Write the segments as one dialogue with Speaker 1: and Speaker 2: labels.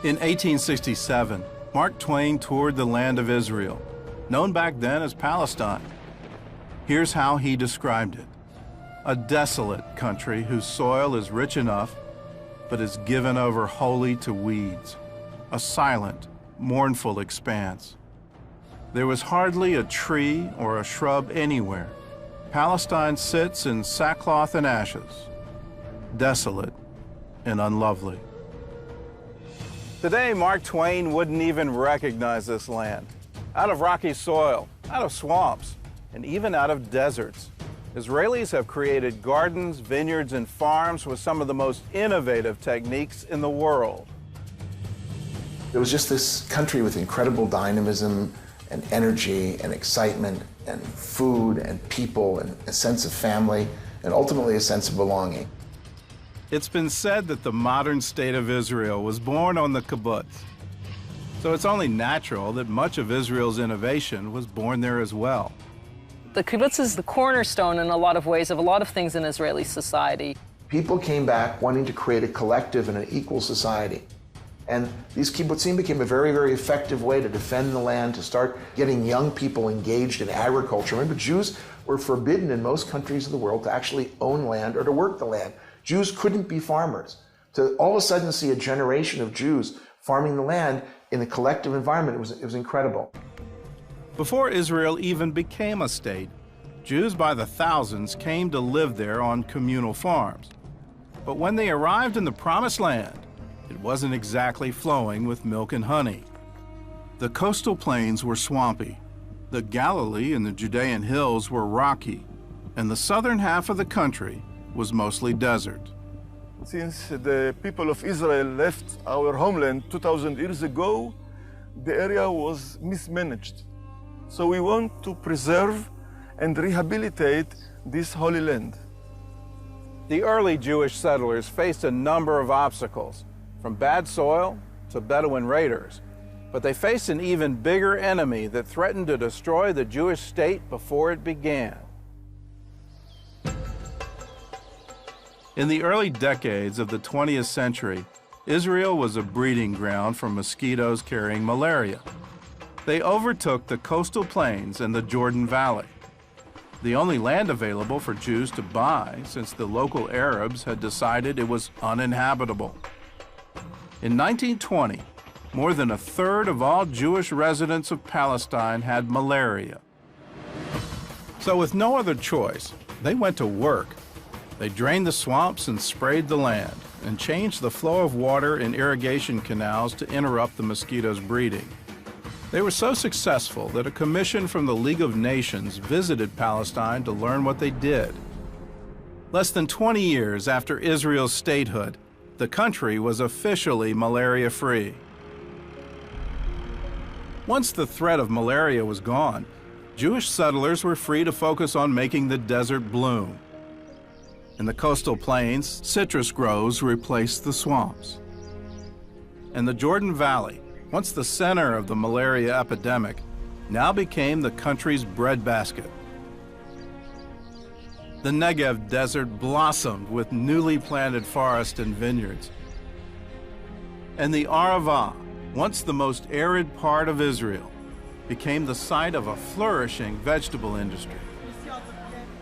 Speaker 1: In 1867, Mark Twain toured the land of Israel, known back then as Palestine. Here's how he described it: a desolate country whose soil is rich enough, but is given over wholly to weeds, a silent, mournful expanse. There was hardly a tree or a shrub anywhere. Palestine sits in sackcloth and ashes, desolate and unlovely. Today, Mark Twain wouldn't even recognize this land. Out of rocky soil, out of swamps, and even out of deserts, Israelis have created gardens, vineyards, and farms with some of the most innovative techniques in the world.
Speaker 2: It was just this country with incredible dynamism and energy and excitement and food and people and a sense of family and ultimately a sense of belonging.
Speaker 1: It's been said that the modern state of Israel was born on the kibbutz. So it's only natural that much of Israel's innovation was born there as well.
Speaker 3: The kibbutz is the cornerstone in a lot of ways of a lot of things in Israeli society.
Speaker 2: People came back wanting to create a collective and an equal society. And these kibbutzim became a very, very effective way to defend the land, to start getting young people engaged in agriculture. Remember, Jews were forbidden in most countries of the world to actually own land or to work the land. Jews couldn't be farmers. To all of a sudden see a generation of Jews farming the land in a collective environment, it was incredible.
Speaker 1: Before Israel even became a state, Jews by the thousands came to live there on communal farms. But when they arrived in the Promised Land, it wasn't exactly flowing with milk and honey. The coastal plains were swampy, the Galilee and the Judean hills were rocky, and the southern half of the country was mostly desert.
Speaker 4: Since the people of Israel left our homeland 2,000 years ago, the area was mismanaged. So we want to preserve and rehabilitate this holy land.
Speaker 1: The early Jewish settlers faced a number of obstacles, from bad soil to Bedouin raiders, but they faced an even bigger enemy that threatened to destroy the Jewish state before it began. In the early decades of the 20th century, Israel was a breeding ground for mosquitoes carrying malaria. They overtook the coastal plains and the Jordan Valley, the only land available for Jews to buy since the local Arabs had decided it was uninhabitable. In 1920, more than a third of all Jewish residents of Palestine had malaria. So with no other choice, they went to work. They drained the swamps and sprayed the land and changed the flow of water in irrigation canals to interrupt the mosquitoes' breeding. They were so successful that a commission from the League of Nations visited Palestine to learn what they did. Less than 20 years after Israel's statehood, the country was officially malaria-free. Once the threat of malaria was gone, Jewish settlers were free to focus on making the desert bloom. In the coastal plains, citrus groves replaced the swamps. And the Jordan Valley, once the center of the malaria epidemic, now became the country's breadbasket. The Negev desert blossomed with newly planted forests and vineyards. And the Arava, once the most arid part of Israel, became the site of a flourishing vegetable industry.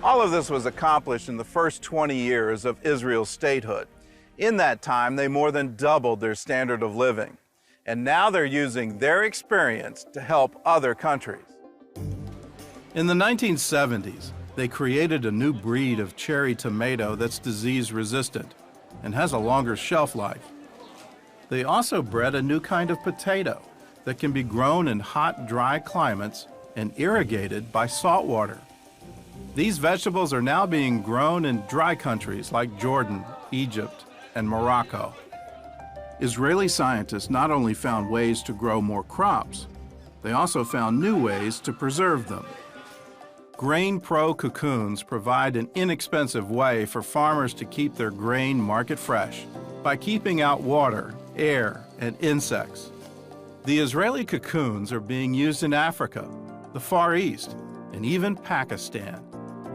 Speaker 1: All of this was accomplished in the first 20 years of Israel's statehood. In that time, they more than doubled their standard of living. And now they're using their experience to help other countries. In the 1970s, they created a new breed of cherry tomato that's disease-resistant and has a longer shelf life. They also bred a new kind of potato that can be grown in hot, dry climates and irrigated by salt water. These vegetables are now being grown in dry countries like Jordan, Egypt, and Morocco. Israeli scientists not only found ways to grow more crops, they also found new ways to preserve them. Grain Pro cocoons provide an inexpensive way for farmers to keep their grain market fresh by keeping out water, air, and insects. The Israeli cocoons are being used in Africa, the Far East, and even Pakistan,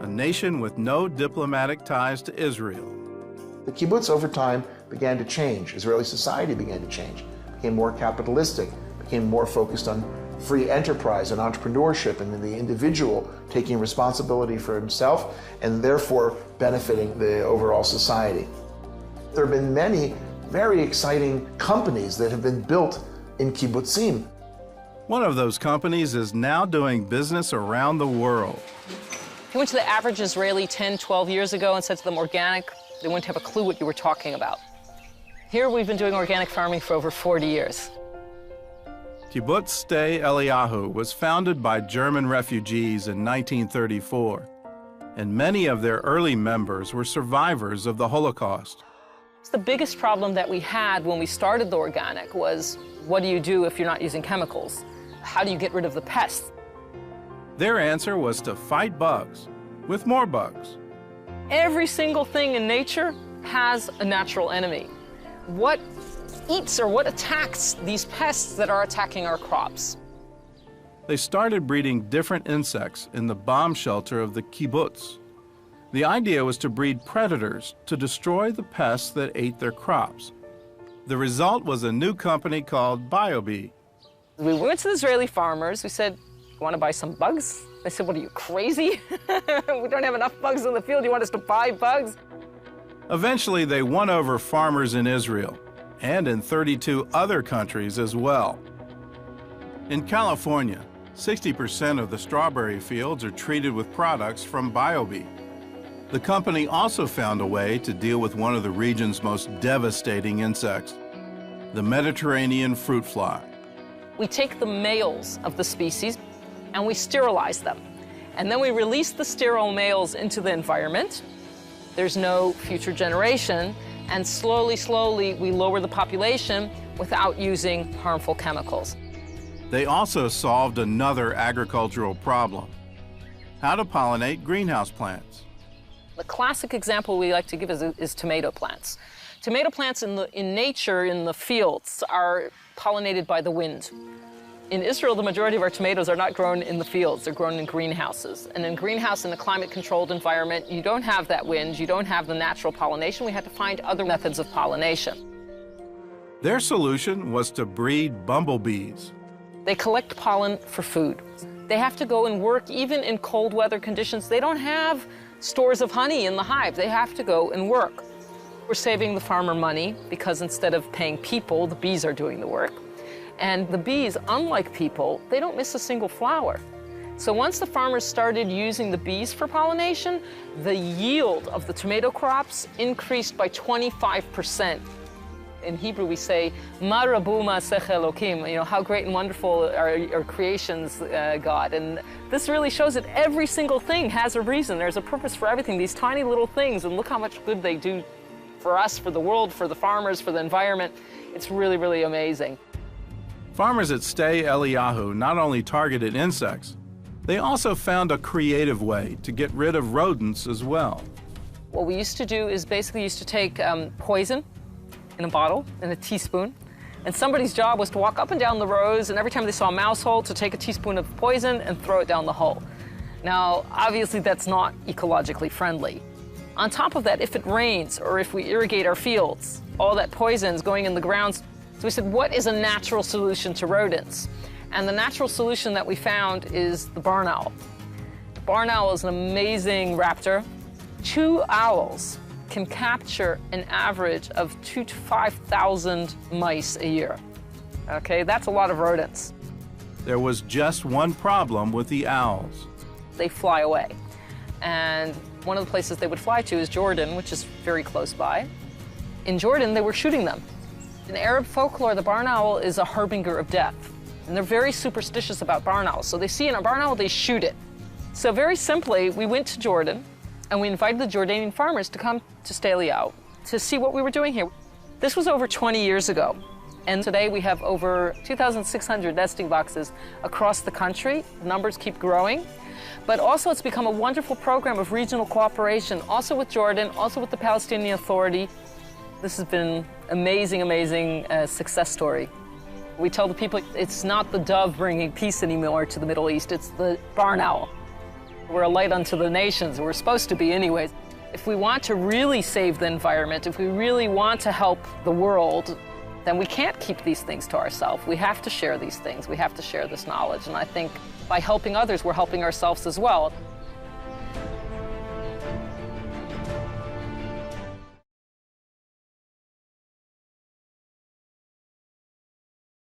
Speaker 1: a nation with no diplomatic ties to Israel.
Speaker 2: The kibbutz over time began to change. Israeli society began to change. became more capitalistic, became more focused on free enterprise and entrepreneurship and the individual taking responsibility for himself and therefore benefiting the overall society. There have been many very exciting companies that have been built in kibbutzim.
Speaker 1: One of those companies is now doing business around the world.
Speaker 3: If you went to the average Israeli 10, 12 years ago and said to them organic, they wouldn't have a clue what you were talking about. Here we've been doing organic farming for over 40 years.
Speaker 1: Kibbutz Sde Eliyahu was founded by German refugees in 1934, and many of their early members were survivors of the Holocaust.
Speaker 3: The biggest problem that we had when we started the organic was, what do you do if you're not using chemicals? How do you get rid of the pests?
Speaker 1: Their answer was to fight bugs with more bugs.
Speaker 3: Every single thing in nature has a natural enemy. What eats or what attacks these pests that are attacking our crops?
Speaker 1: They started breeding different insects in the bomb shelter of the kibbutz. The idea was to breed predators to destroy the pests that ate their crops. The result was a new company called BioBee.
Speaker 3: We went to the Israeli farmers. We said, "You want to buy some bugs?" They said, "What are you, crazy? We don't have enough bugs in the field. You want us to buy bugs?"
Speaker 1: Eventually, they won over farmers in Israel and in 32 other countries as well. In California, 60% of the strawberry fields are treated with products from BioBee. The company also found a way to deal with one of the region's most devastating insects, the Mediterranean fruit fly.
Speaker 3: We take the males of the species and we sterilize them. And then we release the sterile males into the environment. There's no future generation. And slowly, slowly, we lower the population without using harmful chemicals.
Speaker 1: They also solved another agricultural problem: how to pollinate greenhouse plants.
Speaker 3: The classic example we like to give is tomato plants. Tomato plants in nature, in the fields, are pollinated by the wind. In Israel, the majority of our tomatoes are not grown in the fields. They're grown in greenhouses. And in greenhouse, in a climate-controlled environment, you don't have that wind, you don't have the natural pollination. We had to find other methods of pollination.
Speaker 1: Their solution was to breed bumblebees.
Speaker 3: They collect pollen for food. They have to go and work even in cold weather conditions. They don't have stores of honey in the hive. They have to go and work. We're saving the farmer money because instead of paying people, the bees are doing the work. And the bees, unlike people, they don't miss a single flower. So once the farmers started using the bees for pollination, the yield of the tomato crops increased by 25%. In Hebrew we say, Ma rabu ma'asech Elokim, how great and wonderful are creations, God. And this really shows that every single thing has a reason. There's a purpose for everything, these tiny little things, and look how much good they do for us, for the world, for the farmers, for the environment. It's really, really amazing.
Speaker 1: Farmers at Sde Eliyahu not only targeted insects, they also found a creative way to get rid of rodents as well.
Speaker 3: What we used to do is basically take poison in a bottle, in a teaspoon, and somebody's job was to walk up and down the rows, and every time they saw a mouse hole, to take a teaspoon of poison and throw it down the hole. Now, obviously that's not ecologically friendly. On top of that, if it rains or if we irrigate our fields, all that poison is going in the ground. So we said, what is a natural solution to rodents? And the natural solution that we found is the barn owl. The barn owl is an amazing raptor. 2 owls can capture an average of 2,000 to 5,000 mice a year. Okay, that's a lot of rodents.
Speaker 1: There was just one problem with the owls.
Speaker 3: They fly away. And one of the places they would fly to is Jordan, which is very close by. In Jordan, they were shooting them. In Arab folklore, the barn owl is a harbinger of death. And they're very superstitious about barn owls. So they see a barn owl, they shoot it. So very simply, we went to Jordan and we invited the Jordanian farmers to come to Sde Eliyahu to see what we were doing here. This was over 20 years ago. And today we have over 2,600 nesting boxes across the country. The numbers keep growing. But also it's become a wonderful program of regional cooperation, also with Jordan, also with the Palestinian Authority. This has been amazing, amazing success story. We tell the people it's not the dove bringing peace anymore to the Middle East, it's the barn owl. We're a light unto the nations, we're supposed to be anyways. If we want to really save the environment, if we really want to help the world, then we can't keep these things to ourselves. We have to share these things. We have to share this knowledge. And I think by helping others, we're helping ourselves as well.